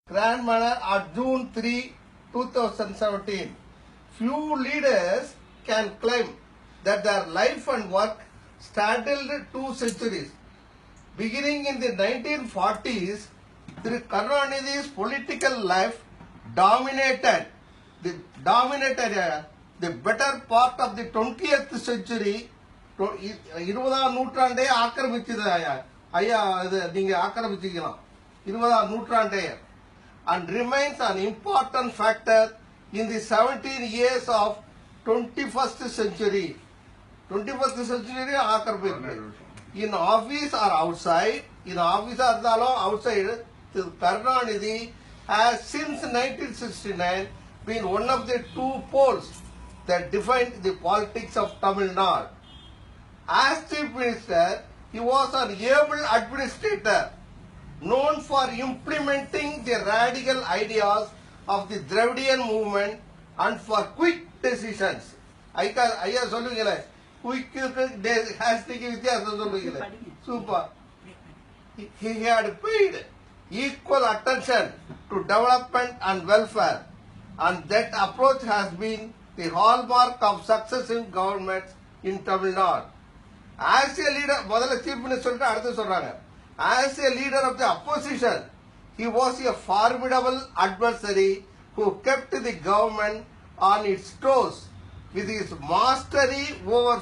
Grand Manner on June 3, 2017. Few leaders can claim that their life and work straddled 2 centuries. Beginning in the 1940s, Sri Karunanidhi's political life dominated the better part of the 20th century. 20ஆம் நூற்றாண்டே ஆக்கிரமிச்சது ஐயா இது நீங்க ஆக்கிரமிச்சிக்கலாம் 20ஆம் நூற்றாண்டே and remains an important factor in the 17 years of 21st century. 21st century ஆக்கிரமிப்பு in office or outside, in office or outside, Karunanidhi has since 1969 been one of the 2 poles that defined the politics of Tamil Nadu. As Chief Minister, he was an able administrator, known for implementing the radical ideas of the Dravidian movement and for quick decisions. ஐயா சொல்லுங்களேன் quick hashtag வித்தியாசம் சொல்லுங்களேன் super. He had paid equal attention to development and welfare, and that approach has been the hallmark of successive governments in Tamil Nadu. As a leader, முதல்ல Chief Minister அடுத்து சொல்றாங்க. As a leader of the opposition, he was a formidable adversary who kept the government on its toes with his mastery over